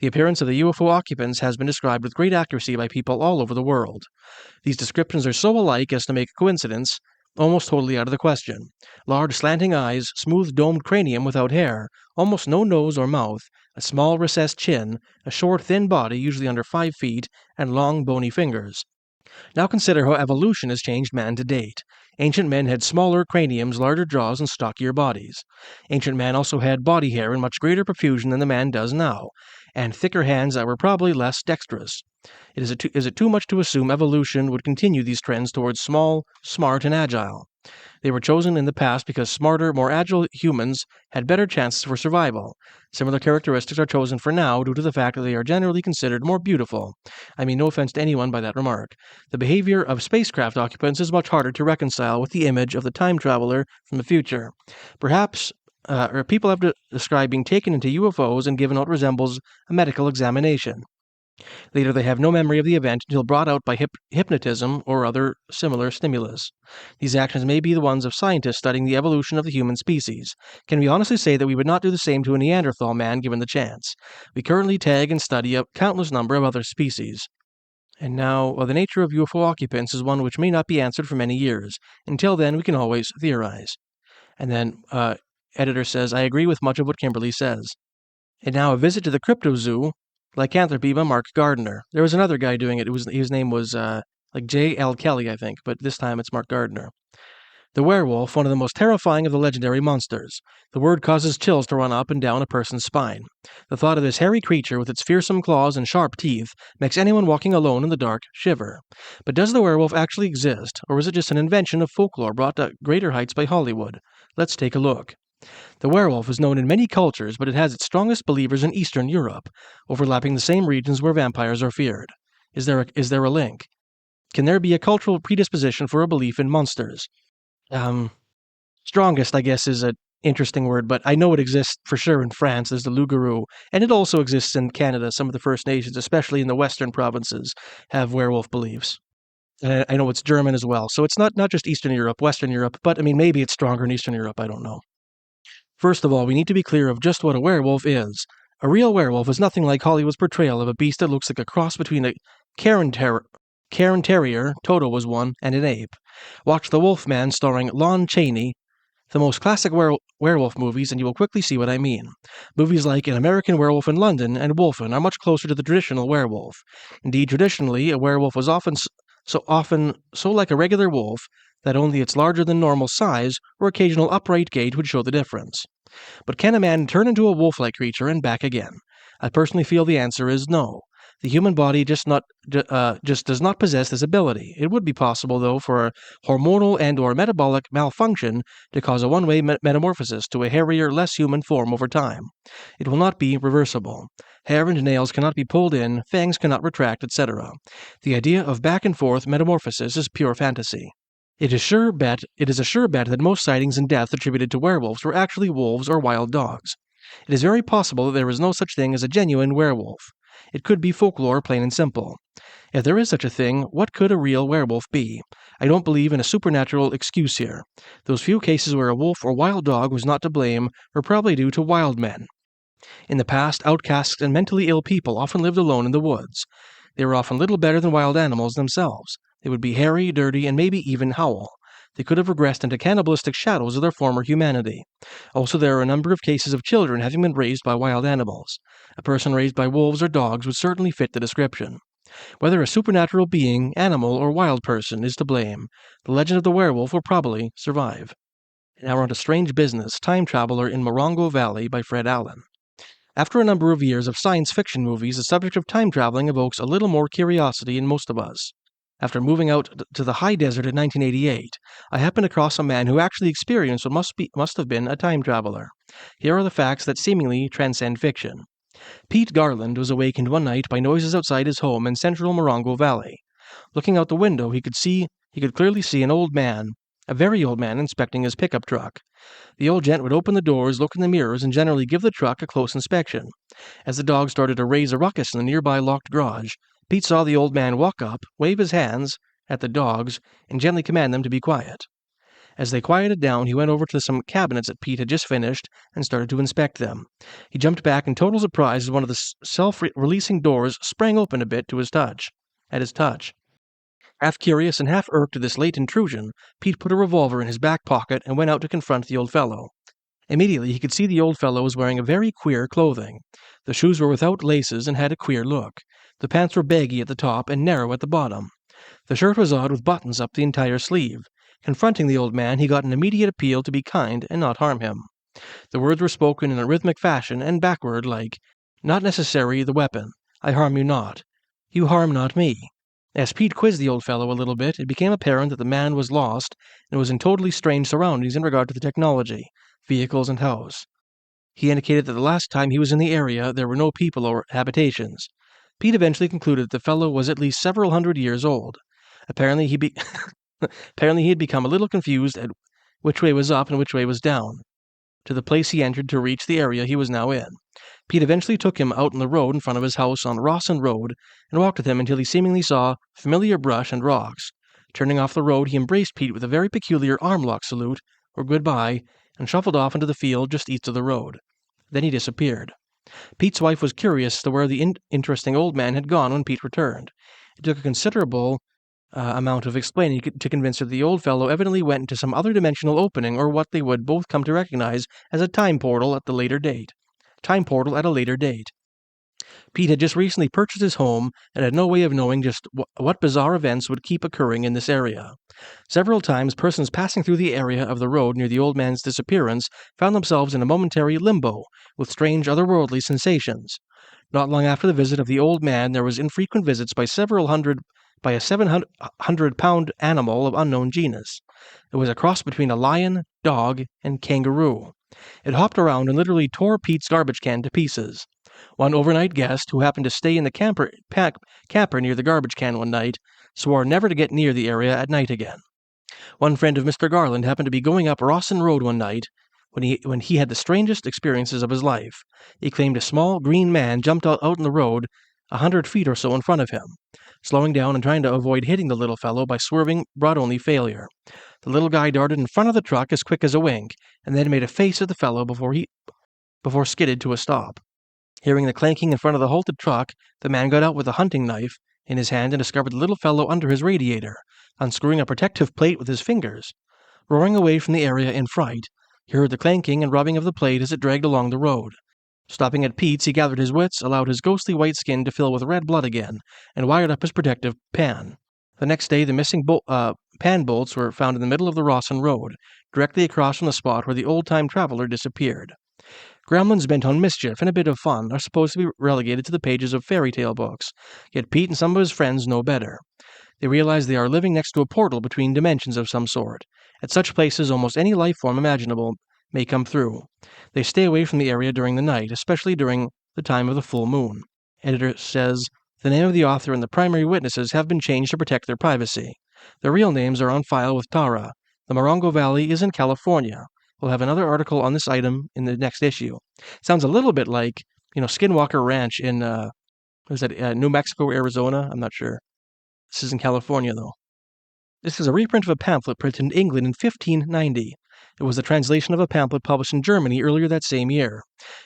The appearance of the UFO occupants has been described with great accuracy by people all over the world. These descriptions are so alike as to make coincidence almost totally out of the question. Large slanting eyes, smooth domed cranium without hair, almost no nose or mouth, a small recessed chin, a short thin body usually under 5 feet, and long bony fingers. Now consider how evolution has changed man to date. Ancient men had smaller craniums, larger jaws, and stockier bodies. Ancient man also had body hair in much greater profusion than the man does now, and thicker hands that were probably less dexterous. Is it too much to assume evolution would continue these trends towards small, smart, and agile? They were chosen in the past because smarter, more agile humans had better chances for survival. Similar characteristics are chosen for now due to the fact that they are generally considered more beautiful. I mean no offense to anyone by that remark. The behavior of spacecraft occupants is much harder to reconcile with the image of the time traveler from the future. Perhaps people have described being taken into UFOs and given what resembles a medical examination. Later, they have no memory of the event until brought out by hypnotism or other similar stimulus. These actions may be the ones of scientists studying the evolution of the human species. Can we honestly say that we would not do the same to a Neanderthal man given the chance? We currently tag and study a countless number of other species. And now, the nature of UFO occupants is one which may not be answered for many years. Until then, we can always theorize. And then, editor says, I agree with much of what Kimberly says. And now a visit to the crypto zoo. Lycanthropy by Mark Gardner. There was another guy doing it. His name was J.L. Kelly, I think, but this time it's Mark Gardner. The werewolf, one of the most terrifying of the legendary monsters. The word causes chills to run up and down a person's spine. The thought of this hairy creature with its fearsome claws and sharp teeth makes anyone walking alone in the dark shiver. But does the werewolf actually exist, or is it just an invention of folklore brought to greater heights by Hollywood? Let's take a look. The werewolf is known in many cultures, but it has its strongest believers in Eastern Europe, overlapping the same regions where vampires are feared. Is there a link? Can there be a cultural predisposition for a belief in monsters? Strongest, I guess, is an interesting word, but I know it exists for sure in France. There's the loup-garou, and it also exists in Canada. Some of the First Nations, especially in the western provinces, have werewolf beliefs. And I know it's German as well, so it's not just Eastern Europe, Western Europe, but I mean, maybe it's stronger in Eastern Europe, I don't know. First of all, we need to be clear of just what a werewolf is. A real werewolf is nothing like Hollywood's portrayal of a beast that looks like a cross between a Cairn Terrier, Toto was one, and an ape. Watch The Wolfman starring Lon Chaney, the most classic werewolf movies, and you will quickly see what I mean. Movies like An American Werewolf in London and Wolfen are much closer to the traditional werewolf. Indeed, traditionally, a werewolf was often so like a regular wolf that only its larger-than-normal size or occasional upright gait would show the difference. But can a man turn into a wolf-like creature and back again? I personally feel the answer is no. The human body just does not possess this ability. It would be possible, though, for a hormonal and/or metabolic malfunction to cause a one-way metamorphosis to a hairier, less human form over time. It will not be reversible. Hair and nails cannot be pulled in, fangs cannot retract, etc. The idea of back-and-forth metamorphosis is pure fantasy. It is a sure bet that most sightings and deaths attributed to werewolves were actually wolves or wild dogs. It is very possible that there is no such thing as a genuine werewolf. It could be folklore, plain and simple. If there is such a thing, what could a real werewolf be? I don't believe in a supernatural excuse here. Those few cases where a wolf or wild dog was not to blame were probably due to wild men. In the past, outcasts and mentally ill people often lived alone in the woods. They were often little better than wild animals themselves. They would be hairy, dirty, and maybe even howl. They could have regressed into cannibalistic shadows of their former humanity. Also, there are a number of cases of children having been raised by wild animals. A person raised by wolves or dogs would certainly fit the description. Whether a supernatural being, animal, or wild person is to blame, the legend of the werewolf will probably survive. Now we're on to Strange Business, Time Traveler in Morongo Valley by Fred Allen. After a number of years of science fiction movies, the subject of time traveling evokes a little more curiosity in most of us. After moving out to the high desert in 1988, I happened across a man who actually experienced what must have been a time traveler. Here are the facts that seemingly transcend fiction. Pete Garland was awakened one night by noises outside his home in central Morongo Valley. Looking out the window, he could clearly see an old man, a very old man, inspecting his pickup truck. The old gent would open the doors, look in the mirrors, and generally give the truck a close inspection. As the dog started to raise a ruckus in the nearby locked garage, Pete saw the old man walk up, wave his hands at the dogs, and gently command them to be quiet. As they quieted down, he went over to some cabinets that Pete had just finished and started to inspect them. He jumped back in total surprise as one of the self-releasing doors sprang open a bit at his touch. Half curious and half irked at this late intrusion, Pete put a revolver in his back pocket and went out to confront the old fellow. Immediately he could see the old fellow was wearing a very queer clothing. The shoes were without laces and had a queer look. The pants were baggy at the top and narrow at the bottom. The shirt was odd with buttons up the entire sleeve. Confronting the old man, he got an immediate appeal to be kind and not harm him. The words were spoken in a rhythmic fashion and backward like, "Not necessary the weapon. I harm you not. You harm not me." As Pete quizzed the old fellow a little bit, it became apparent that the man was lost and was in totally strange surroundings in regard to the technology, vehicles, and house. He indicated that the last time he was in the area there were no people or habitations. Pete eventually concluded that the fellow was at least several hundred years old. Apparently he had become a little confused at which way was up and which way was down, to the place he entered to reach the area he was now in. Pete eventually took him out on the road in front of his house on Rawson Road and walked with him until he seemingly saw familiar brush and rocks. Turning off the road, he embraced Pete with a very peculiar arm-lock salute, or goodbye, and shuffled off into the field just east of the road. Then he disappeared. Pete's wife was curious as to where the interesting old man had gone when Pete returned. It took a considerable amount of explaining to convince her the old fellow evidently went into some other dimensional opening, or what they would both come to recognize as a time portal at a later date. Pete had just recently purchased his home and had no way of knowing just what bizarre events would keep occurring in this area. Several times, persons passing through the area of the road near the old man's disappearance found themselves in a momentary limbo, with strange otherworldly sensations. Not long after the visit of the old man, there was infrequent visits by a 700-pound animal of unknown genus. It was a cross between a lion, dog, and kangaroo. It hopped around and literally tore Pete's garbage can to pieces. One overnight guest, who happened to stay in the camper near the garbage can one night, swore never to get near the area at night again. One friend of Mr. Garland happened to be going up Rawson Road one night when he had the strangest experiences of his life. He claimed a small green man jumped out in the road 100 feet or so in front of him. Slowing down and trying to avoid hitting the little fellow by swerving brought only failure. The little guy darted in front of the truck as quick as a wink, and then made a face at the fellow before skidded to a stop. Hearing the clanking in front of the halted truck, the man got out with a hunting knife in his hand and discovered the little fellow under his radiator, unscrewing a protective plate with his fingers. Roaring away from the area in fright, he heard the clanking and rubbing of the plate as it dragged along the road. Stopping at Pete's, he gathered his wits, allowed his ghostly white skin to fill with red blood again, and wired up his protective pan. The next day, the missing pan bolts were found in the middle of the Rawson Road, directly across from the spot where the old-time traveler disappeared. Gremlins bent on mischief and a bit of fun are supposed to be relegated to the pages of fairy tale books, yet Pete and some of his friends know better. They realize they are living next to a portal between dimensions of some sort. At such places, almost any life form imaginable may come through. They stay away from the area during the night, especially during the time of the full moon. Editor says, the name of the author and the primary witnesses have been changed to protect their privacy. Their real names are on file with Tara. The Morongo Valley is in California. We'll have another article on this item in the next issue. Sounds a little bit like, Skinwalker Ranch in, New Mexico or Arizona? I'm not sure. This is in California, though. This is a reprint of a pamphlet printed in England in 1590. It was the translation of a pamphlet published in Germany earlier that same year.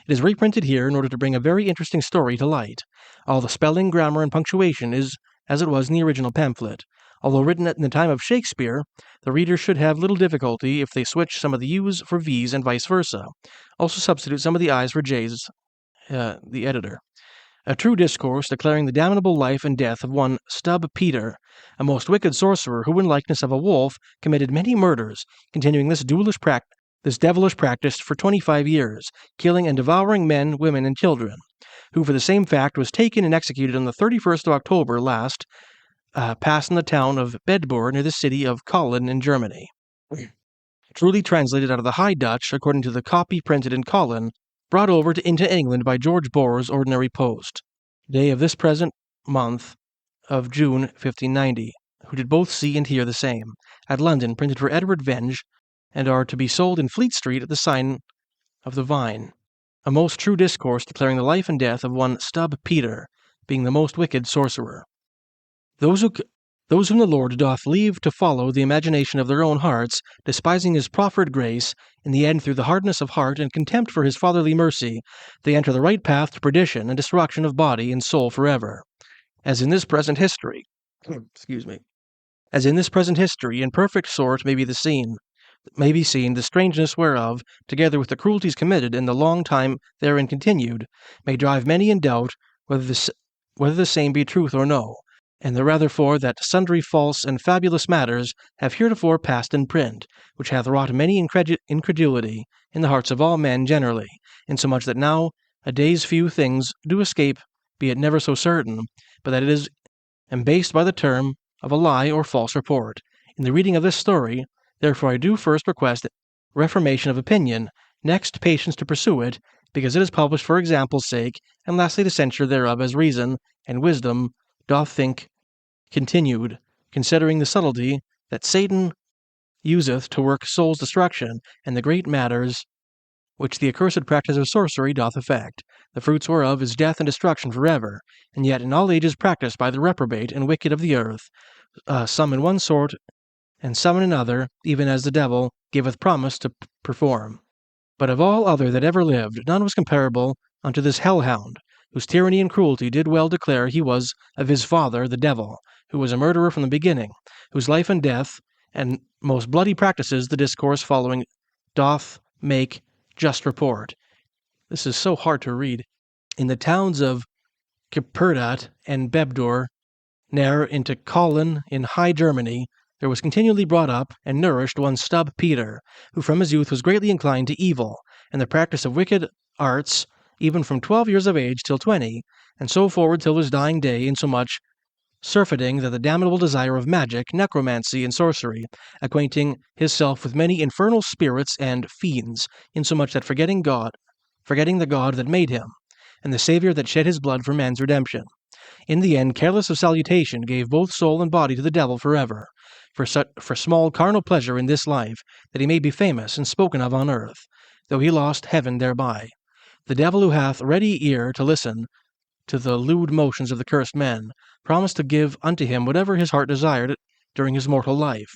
It is reprinted here in order to bring a very interesting story to light. All the spelling, grammar, and punctuation is as it was in the original pamphlet. Although written in the time of Shakespeare, the reader should have little difficulty if they switch some of the U's for V's and vice versa. Also substitute some of the I's for J's, the editor. A true discourse declaring the damnable life and death of one Stub Peter, a most wicked sorcerer who in likeness of a wolf committed many murders, continuing this devilish practice for 25 years, killing and devouring men, women, and children, who for the same fact was taken and executed on the 31st of October last, passed in the town of Bedburg near the city of Kolin in Germany. Truly translated out of the High Dutch, according to the copy printed in Kolin, brought over into England by George Boer's ordinary post, day of this present month of June 1590, who did both see and hear the same, at London, printed for Edward Venge, and are to be sold in Fleet Street at the sign of the Vine. A most true discourse declaring the life and death of one Stub Peter, being the most wicked sorcerer. Those whom the Lord doth leave to follow the imagination of their own hearts, despising his proffered grace, in the end through the hardness of heart and contempt for his fatherly mercy, they enter the right path to perdition and destruction of body and soul forever. As in this present history, in perfect sort may be seen the strangeness whereof, together with the cruelties committed and the long time therein continued, may drive many in doubt whether the same be truth or no, and the rather for that sundry false and fabulous matters have heretofore passed in print, which hath wrought many incredulity in the hearts of all men generally, insomuch that now a day's few things do escape, be it never so certain, but that it is embased by the term of a lie or false report. In the reading of this story, therefore I do first request reformation of opinion, next patience to pursue it, because it is published for example's sake, and lastly the censure thereof as reason and wisdom doth think continued, considering the subtlety that Satan useth to work soul's destruction, and the great matters which the accursed practice of sorcery doth effect, the fruits whereof is death and destruction forever, and yet in all ages practised by the reprobate and wicked of the earth, some in one sort and some in another, even as the devil giveth promise to perform. But of all other that ever lived, none was comparable unto this hellhound, whose tyranny and cruelty did well declare he was of his father the devil, who was a murderer from the beginning, whose life and death and most bloody practices the discourse following doth make just report. This is so hard to read. In the towns of Kipperdat and Bedburg, near into Kolin in High Germany, there was continually brought up and nourished one Stub Peter, who from his youth was greatly inclined to evil, and the practice of wicked arts, even from 12 years of age till 20, and so forward till his dying day, insomuch surfeiting that the damnable desire of magic, necromancy, and sorcery, acquainting himself with many infernal spirits and fiends, insomuch that forgetting the God that made him, and the Saviour that shed his blood for man's redemption, in the end, careless of salutation, gave both soul and body to the devil forever, for small carnal pleasure in this life, that he may be famous and spoken of on earth, though he lost heaven thereby. The devil, who hath ready ear to listen to the lewd motions of the cursed men, promised to give unto him whatever his heart desired during his mortal life.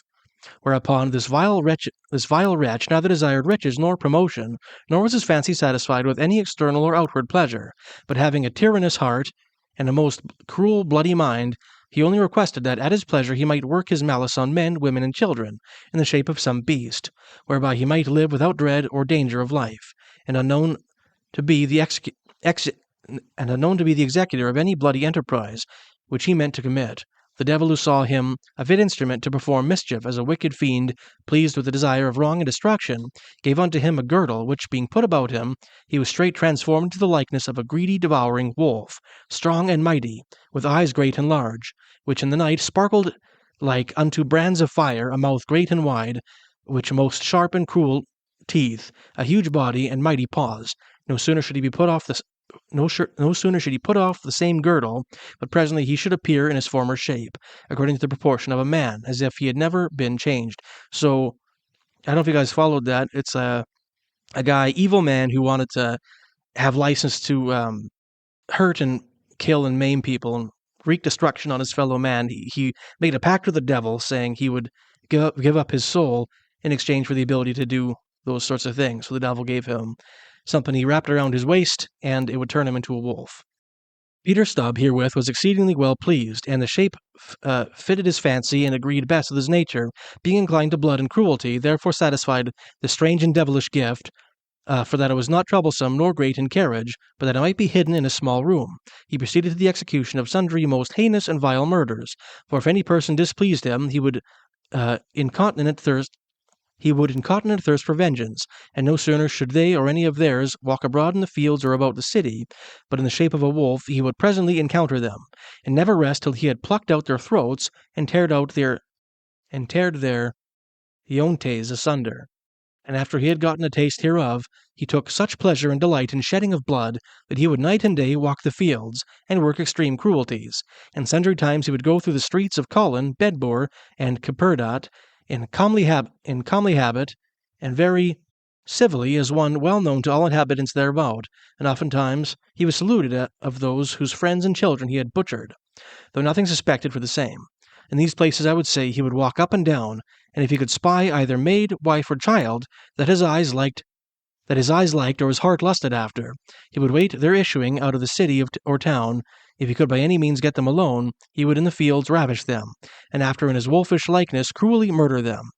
Whereupon this vile wretch neither desired riches nor promotion, nor was his fancy satisfied with any external or outward pleasure, but having a tyrannous heart and a most cruel bloody mind, he only requested that at his pleasure he might work his malice on men, women, and children, in the shape of some beast, whereby he might live without dread or danger of life, and unknown to be the executor of any bloody enterprise which he meant to commit. The devil, who saw him a fit instrument to perform mischief as a wicked fiend, pleased with the desire of wrong and destruction, gave unto him a girdle, which being put about him, he was straight transformed into the likeness of a greedy devouring wolf, strong and mighty, with eyes great and large, which in the night sparkled like unto brands of fire, a mouth great and wide, which most sharp and cruel teeth, a huge body, and mighty paws. No sooner should he put off the same girdle, but presently he should appear in his former shape, according to the proportion of a man, as if he had never been changed. So, I don't know if you guys followed that. It's a guy, evil man, who wanted to have license to hurt and kill and maim people and wreak destruction on his fellow man. He made a pact with the devil, saying he would give up his soul in exchange for the ability to do those sorts of things. So the devil gave him something he wrapped around his waist, and it would turn him into a wolf. Peter Stumpp herewith was exceedingly well pleased, and the shape fitted his fancy and agreed best with his nature, being inclined to blood and cruelty, therefore satisfied the strange and devilish gift, for that it was not troublesome nor great in carriage, but that it might be hidden in a small room. He proceeded to the execution of sundry most heinous and vile murders, for if any person displeased him, he would incontinent thirst for vengeance, and no sooner should they or any of theirs walk abroad in the fields or about the city, but in the shape of a wolf he would presently encounter them, and never rest till he had plucked out their throats and teared their eontes asunder. and after he had gotten a taste hereof, he took such pleasure and delight in shedding of blood that he would night and day walk the fields, and work extreme cruelties, and sundry times he would go through the streets of Colin, Bedburg, and Caperdat, in comely habit, and very civilly as one well known to all inhabitants thereabout, and oftentimes he was saluted of those whose friends and children he had butchered, though nothing suspected for the same. In these places, I would say, he would walk up and down, and if he could spy either maid, wife, or child that his eyes liked or his heart lusted after, he would wait their issuing out of the city or town. If he could by any means get them alone, he would in the fields ravish them, and after in his wolfish likeness cruelly murder them.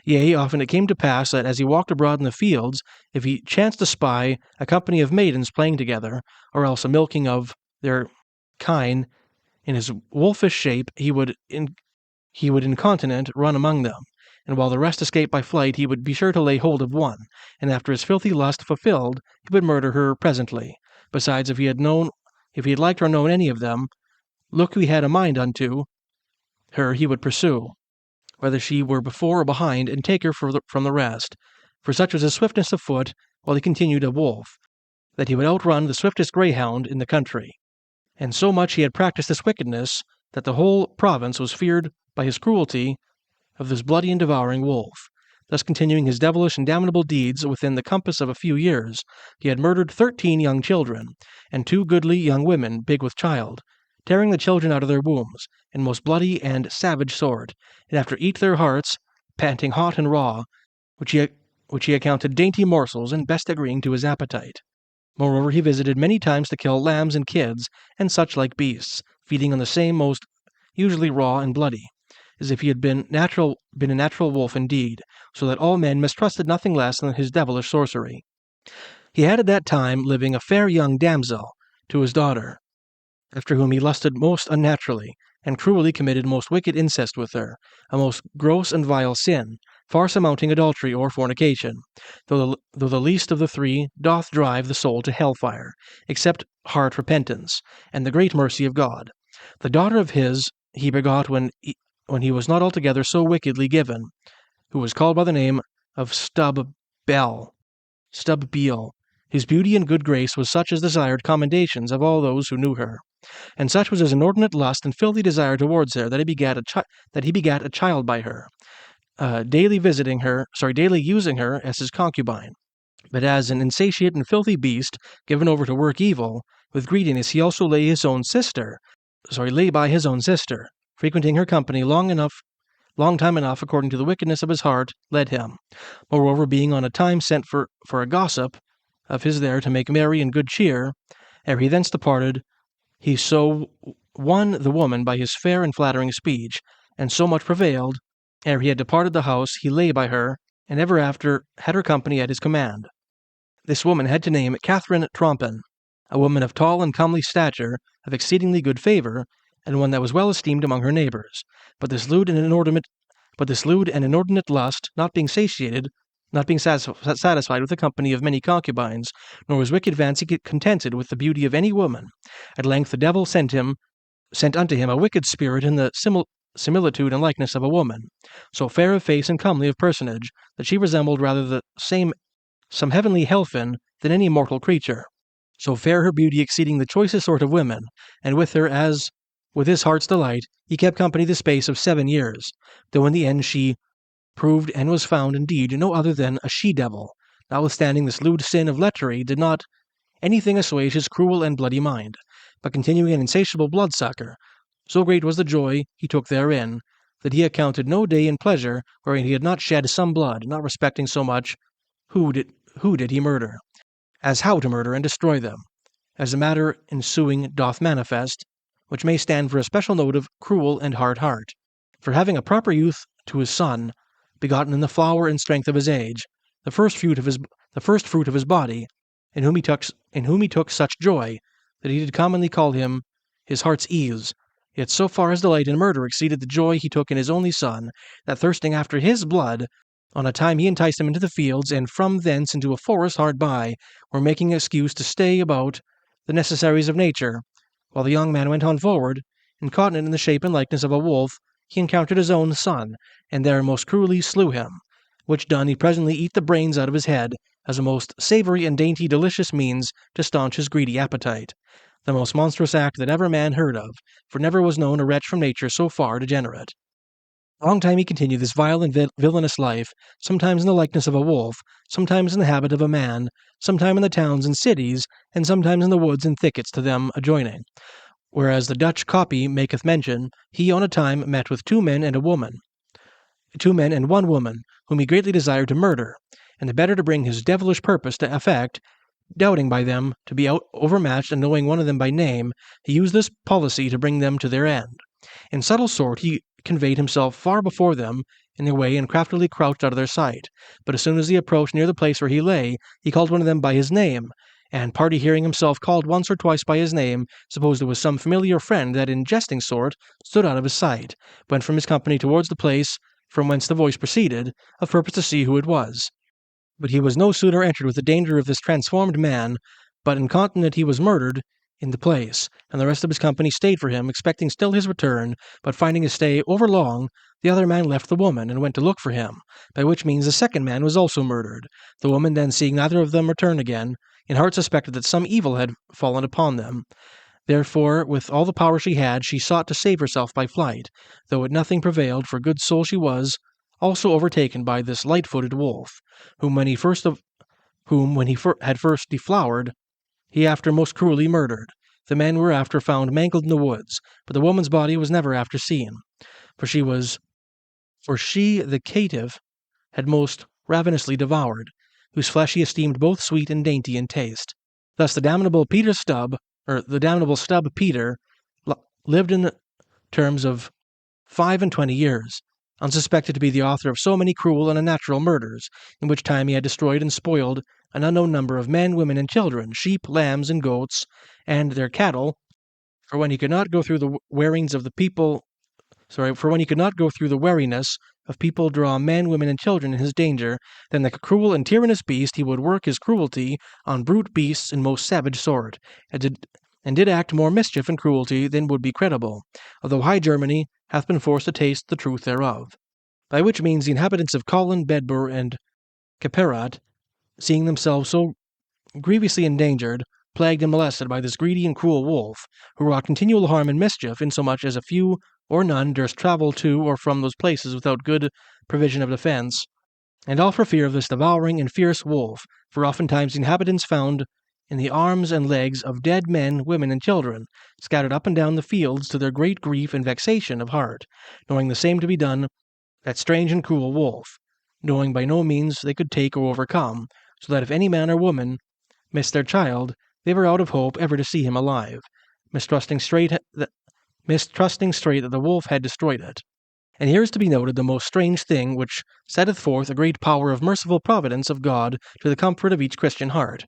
Yea, often it came to pass that as he walked abroad in the fields, if he chanced to spy a company of maidens playing together, or else a milking of their kine, in his wolfish shape he would incontinent run among them, and while the rest escaped by flight, he would be sure to lay hold of one, and after his filthy lust fulfilled, he would murder her presently. Besides, if he had liked or known any of them, look he had a mind unto her, he would pursue, whether she were before or behind, and take her from the rest. For such was his swiftness of foot, while he continued a wolf, that he would outrun the swiftest greyhound in the country. And so much he had practised this wickedness, that the whole province was feared by his cruelty of this bloody and devouring wolf. Thus continuing his devilish and damnable deeds within the compass of a few years, he had murdered 13 young children, and 2 goodly young women, big with child, tearing the children out of their wombs, in most bloody and savage sort, and after eat their hearts, panting hot and raw, which he accounted dainty morsels and best agreeing to his appetite. Moreover, he visited many times to kill lambs and kids, and such like beasts, feeding on the same most usually raw and bloody, as if he had been a natural wolf indeed, so that all men mistrusted nothing less than his devilish sorcery. He had at that time living a fair young damsel to his daughter, after whom he lusted most unnaturally, and cruelly committed most wicked incest with her, a most gross and vile sin, far surmounting adultery or fornication, though the least of the 3 doth drive the soul to hellfire, except heart repentance, and the great mercy of God. The daughter of his he begot when he was not altogether so wickedly given, who was called by the name of Stub, whose beauty and good grace was such as desired commendations of all those who knew her. And such was his inordinate lust and filthy desire towards her that he begat a child by her, daily using her as his concubine. But as an insatiate and filthy beast, given over to work evil, with greediness he also lay by his own sister, frequenting her company long time enough, according to the wickedness of his heart led him. Moreover, being on a time sent for a gossip of his there to make merry and good cheer, ere he thence departed, he so won the woman by his fair and flattering speech, and so much prevailed, ere he had departed the house, he lay by her, and ever after had her company at his command. This woman had to name Catherine Trompen, a woman of tall and comely stature, of exceedingly good favour, and one that was well esteemed among her neighbours. But this lewd and inordinate lust, not being satisfied with the company of many concubines, nor his wicked fancy contented with the beauty of any woman, at length the devil sent unto him a wicked spirit in the similitude and likeness of a woman, so fair of face and comely of personage, that she resembled rather some heavenly helphin than any mortal creature. So fair her beauty exceeding the choicest sort of women, and with her, as with his heart's delight, he kept company the space of 7 years, though in the end she proved and was found indeed no other than a she-devil, notwithstanding this lewd sin of lechery did not anything assuage his cruel and bloody mind, but continuing an insatiable bloodsucker, so great was the joy he took therein, that he accounted no day in pleasure wherein he had not shed some blood, not respecting so much who did he murder, as how to murder and destroy them, as the matter ensuing doth manifest, which may stand for a special note of cruel and hard heart. For having a proper youth to his son, begotten in the flower and strength of his age, the first fruit of his body, in whom he took such joy, that he did commonly call him his heart's ease, yet so far his delight in murder exceeded the joy he took in his only son, that thirsting after his blood, on a time he enticed him into the fields, and from thence into a forest hard by, where making excuse to stay about the necessaries of nature, while the young man went on forward, incontinent in the shape and likeness of a wolf, he encountered his own son, and there most cruelly slew him. which done he presently eat the brains out of his head, as a most savoury and dainty delicious means to staunch his greedy appetite. The most monstrous act that ever man heard of, for never was known a wretch from nature so far degenerate. A long time he continued this vile and villainous life, sometimes in the likeness of a wolf, sometimes in the habit of a man, sometime in the towns and cities, and sometimes in the woods and thickets to them adjoining. Whereas the Dutch copy maketh mention, he on a time met with 2 men and one woman, whom he greatly desired to murder, and the better to bring his devilish purpose to effect, doubting by them to be overmatched and knowing one of them by name, he used this policy to bring them to their end. In subtle sort he conveyed himself far before them in their way and craftily crouched out of their sight, but as soon as he approached near the place where he lay, he called one of them by his name, and party hearing himself called once or twice by his name, supposed it was some familiar friend that in jesting sort stood out of his sight, went from his company towards the place from whence the voice proceeded, of purpose to see who it was. But he was no sooner entered with the danger of this transformed man, but incontinent he was murdered in the place, and the rest of his company stayed for him, expecting still his return, but finding his stay overlong, the other man left the woman, and went to look for him, by which means the second man was also murdered. The woman then, seeing neither of them return again, in heart suspected that some evil had fallen upon them. Therefore, with all the power she had, she sought to save herself by flight, though it nothing prevailed, for good soul she was, also overtaken by this light-footed wolf, whom when he had first deflowered, he after most cruelly murdered. The men were after found mangled in the woods, but the woman's body was never after seen, for she the caitiff had most ravenously devoured, whose flesh he esteemed both sweet and dainty in taste. Thus the damnable Stub Peter lived in the terms of 25 years, unsuspected to be the author of so many cruel and unnatural murders, in which time he had destroyed and spoiled an unknown number of men, women, and children, sheep, lambs, and goats, and their cattle, for when he could not go through the weariness of people draw men, women, and children in his danger, then like a cruel and tyrannous beast he would work his cruelty on brute beasts in most savage sort, and did act more mischief and cruelty than would be credible, although high Germany hath been forced to taste the truth thereof. By which means the inhabitants of Colin, Bedburg, and Caperat, seeing themselves so grievously endangered, plagued and molested by this greedy and cruel wolf, who wrought continual harm and mischief, insomuch as a few or none durst travel to or from those places without good provision of defence, and all for fear of this devouring and fierce wolf, for oftentimes the inhabitants found in the arms and legs of dead men, women, and children, scattered up and down the fields to their great grief and vexation of heart, knowing the same to be done that strange and cruel wolf, knowing by no means they could take or overcome, so that if any man or woman missed their child, they were out of hope ever to see him alive, mistrusting straight that the wolf had destroyed it. And here is to be noted the most strange thing which setteth forth a great power of merciful providence of God to the comfort of each Christian heart.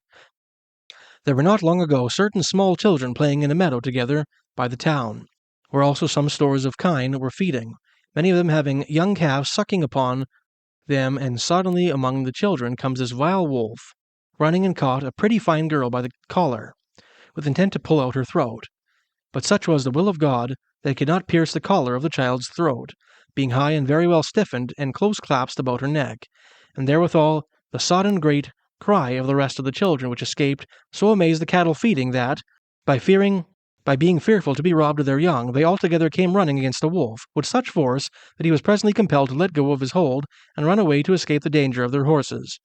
There were not long ago certain small children playing in a meadow together by the town, where also some stores of kine were feeding, many of them having young calves sucking upon them, and suddenly among the children comes this vile wolf, running and caught a pretty fine girl by the collar, with intent to pull out her throat. But such was the will of God that it could not pierce the collar of the child's throat, being high and very well stiffened and close clasped about her neck, and therewithal the sodden great cry of the rest of the children which escaped so amazed the cattle feeding that, by being fearful to be robbed of their young, they altogether came running against the wolf, with such force that he was presently compelled to let go of his hold and run away to escape the danger of their horns,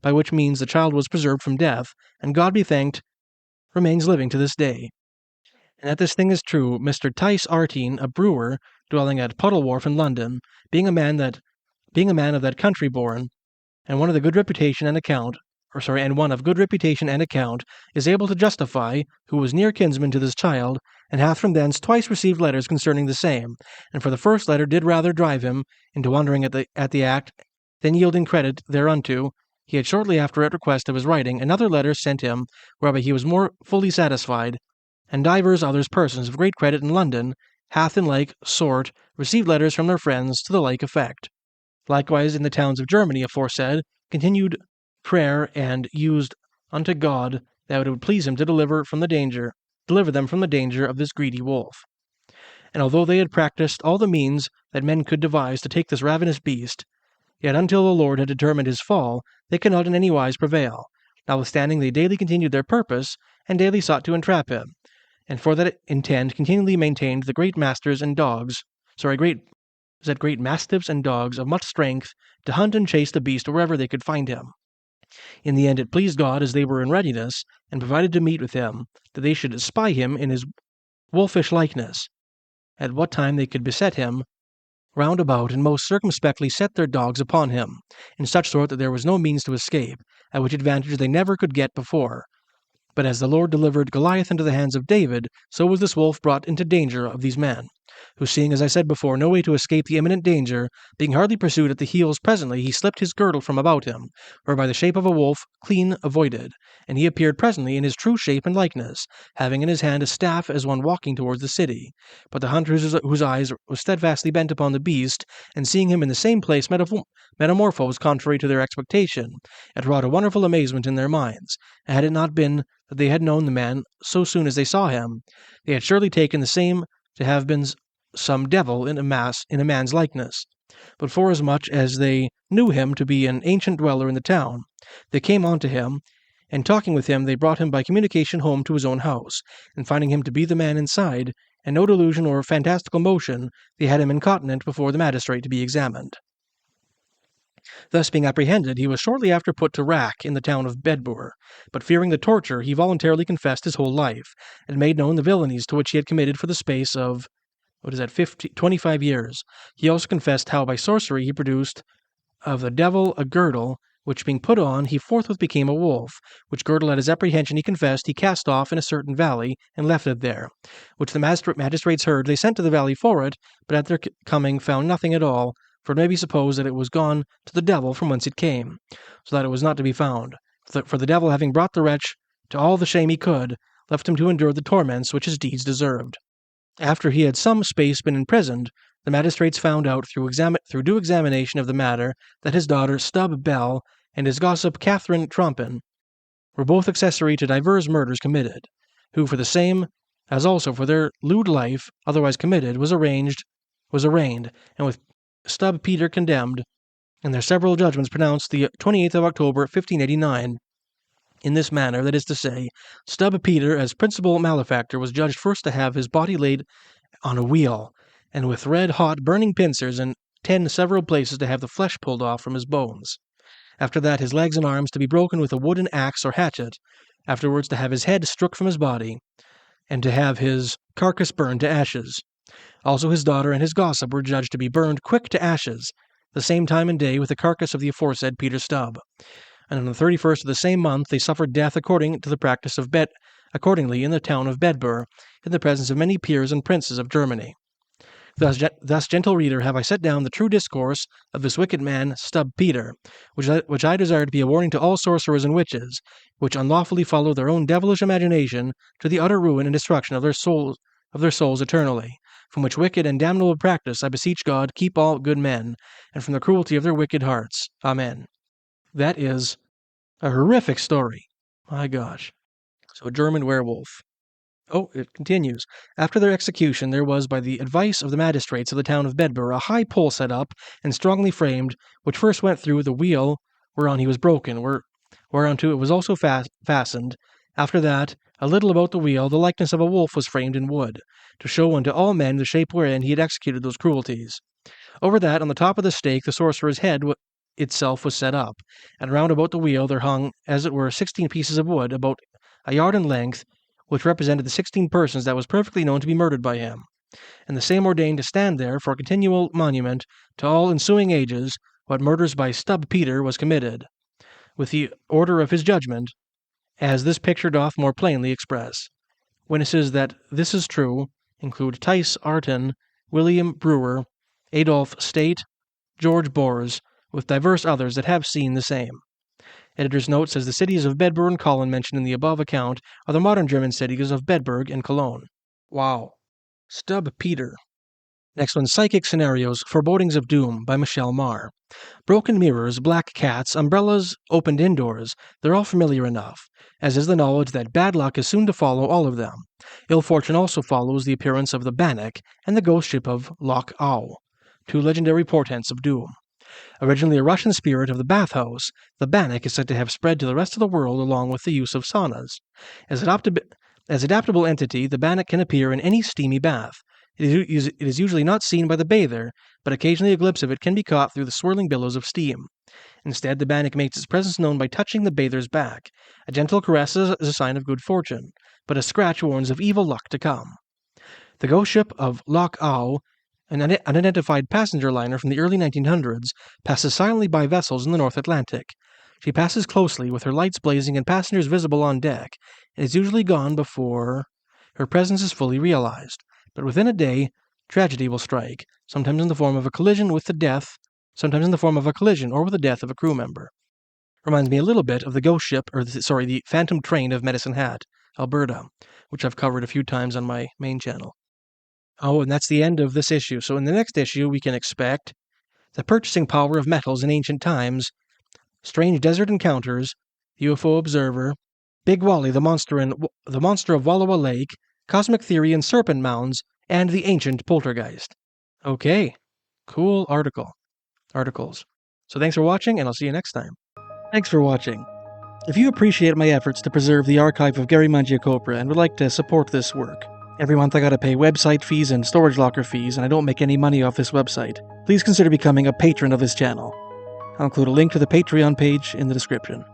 by which means the child was preserved from death, and God be thanked, remains living to this day. And that this thing is true, Mr. Tice Artine, a brewer, dwelling at Puddle Wharf in London, being a man of that country born, and one of good reputation and account, is able to justify, who was near kinsman to this child, and hath from thence twice received letters concerning the same, and for the first letter did rather drive him into wondering at the act than yielding credit thereunto. He had shortly after, at request of his writing, another letter sent him, whereby he was more fully satisfied, and divers others persons of great credit in London hath in like sort received letters from their friends to the like effect. Likewise in the towns of Germany aforesaid, continued prayer and used unto God that it would please him to deliver them from the danger of this greedy wolf. And although they had practised all the means that men could devise to take this ravenous beast, Yet until the Lord had determined his fall, they could not in any wise prevail. Notwithstanding, they daily continued their purpose, and daily sought to entrap him, and for that intent continually maintained the great mastiffs and dogs of much strength to hunt and chase the beast wherever they could find him. In the end it pleased God, as they were in readiness, and provided to meet with him, that they should spy him in his wolfish likeness, at what time they could beset him round about, and most circumspectly set their dogs upon him, in such sort that there was no means to escape, at which advantage they never could get before. But as the Lord delivered Goliath into the hands of David, so was this wolf brought into danger of these men, who, seeing, as I said before, no way to escape the imminent danger, being hardly pursued at the heels presently, he slipped his girdle from about him, whereby the shape of a wolf clean avoided, and he appeared presently in his true shape and likeness, having in his hand a staff as one walking towards the city. But the hunters, whose eyes were steadfastly bent upon the beast, and seeing him in the same place metamorphosed contrary to their expectation, it wrought a wonderful amazement in their minds, and had it not been that they had known the man so soon as they saw him, they had surely taken the same to have been some devil in a man's likeness. But forasmuch as they knew him to be an ancient dweller in the town, they came unto him, and talking with him, they brought him by communication home to his own house, and finding him to be the man inside, and no delusion or fantastical motion, they had him incontinent before the magistrate to be examined. Thus being apprehended, he was shortly after put to rack in the town of Bedburg, but fearing the torture, he voluntarily confessed his whole life, and made known the villainies to which he had committed for the space of 25 years. He also confessed how by sorcery he produced of the devil a girdle, which being put on, he forthwith became a wolf, which girdle at his apprehension he confessed he cast off in a certain valley, and left it there. Which the magistrates heard, they sent to the valley for it, but at their coming found nothing at all, for it may be supposed that it was gone to the devil from whence it came, so that it was not to be found. For the devil, having brought the wretch to all the shame he could, left him to endure the torments which his deeds deserved. After he had some space been imprisoned, the magistrates found out through due examination of the matter that his daughter Stub Bell and his gossip Catherine Trompin were both accessory to divers murders committed, who for the same, as also for their lewd life otherwise committed, was arraigned, and with Stub Peter condemned, and their several judgments pronounced the 28th of October, 1589. In this manner, that is to say, Stub Peter, as principal malefactor, was judged first to have his body laid on a wheel, and with red-hot burning pincers in 10 several places to have the flesh pulled off from his bones. After that, his legs and arms to be broken with a wooden axe or hatchet, afterwards to have his head struck from his body, and to have his carcass burned to ashes. Also his daughter and his gossip were judged to be burned quick to ashes, the same time and day with the carcass of the aforesaid Peter Stumpp. And on the 31st of the same month they suffered death according to the practice of accordingly in the town of Bedburg, in the presence of many peers and princes of Germany. Thus, gentle reader, have I set down the true discourse of this wicked man Stub Peter, which I desire to be a warning to all sorcerers and witches, which unlawfully follow their own devilish imagination to the utter ruin and destruction of their souls eternally. From which wicked and damnable practice I beseech God keep all good men, and from the cruelty of their wicked hearts. Amen. That is a horrific story. My gosh. So a German werewolf. Oh, it continues. After their execution, there was, by the advice of the magistrates of the town of Bedburg, a high pole set up and strongly framed, which first went through the wheel whereon he was broken, whereunto it was also fastened. After that, a little about the wheel, the likeness of a wolf was framed in wood, to show unto all men the shape wherein he had executed those cruelties. Over that, on the top of the stake, the sorcerer's head itself was set up, and round about the wheel there hung, as it were, 16 pieces of wood, about a yard in length, which represented the 16 persons that was perfectly known to be murdered by him, and the same ordained to stand there for a continual monument to all ensuing ages what murders by Stub Peter was committed, with the order of his judgment, as this picture doth more plainly express. Witnesses that this is true include Tice Arton, William Brewer, Adolph State, George Bors, with divers others that have seen the same. Editor's note says the cities of Bedburg and Cologne mentioned in the above account are the modern German cities of Bedburg and Cologne. Wow. Stub Peter. Next one, Psychic Scenarios, Forebodings of Doom by Michelle Marr. Broken mirrors, black cats, umbrellas opened indoors, they're all familiar enough, as is the knowledge that bad luck is soon to follow all of them. Ill fortune also follows the appearance of the Bannock and the ghost ship of Loch Awe, two legendary portents of doom. Originally a Russian spirit of the bathhouse, the bannock is said to have spread to the rest of the world along with the use of saunas. As adaptable entity, the bannock can appear in any steamy bath. It is usually not seen by the bather, but occasionally a glimpse of it can be caught through the swirling billows of steam. Instead, the bannock makes its presence known by touching the bather's back. A gentle caress is a sign of good fortune, but a scratch warns of evil luck to come. The ghost ship of Loch Awe, an unidentified passenger liner from the early 1900s, passes silently by vessels in the North Atlantic. She passes closely, with her lights blazing and passengers visible on deck, and is usually gone before her presence is fully realized. But within a day, tragedy will strike, sometimes in the form of a collision or with the death of a crew member. Reminds me a little bit of the ghost ship, the Phantom Train of Medicine Hat, Alberta, which I've covered a few times on my main channel. Oh, and that's the end of this issue. So in the next issue, we can expect the purchasing power of metals in ancient times, strange desert encounters, UFO observer, Big Wally, the monster of Wallowa Lake, cosmic theory and serpent mounds, and the ancient poltergeist. Okay, cool articles. So thanks for watching, and I'll see you next time. Thanks for watching. If you appreciate my efforts to preserve the archive of Gary Mangiacopra and would like to support this work, every month I gotta pay website fees and storage locker fees, and I don't make any money off this website. Please consider becoming a patron of this channel. I'll include a link to the Patreon page in the description.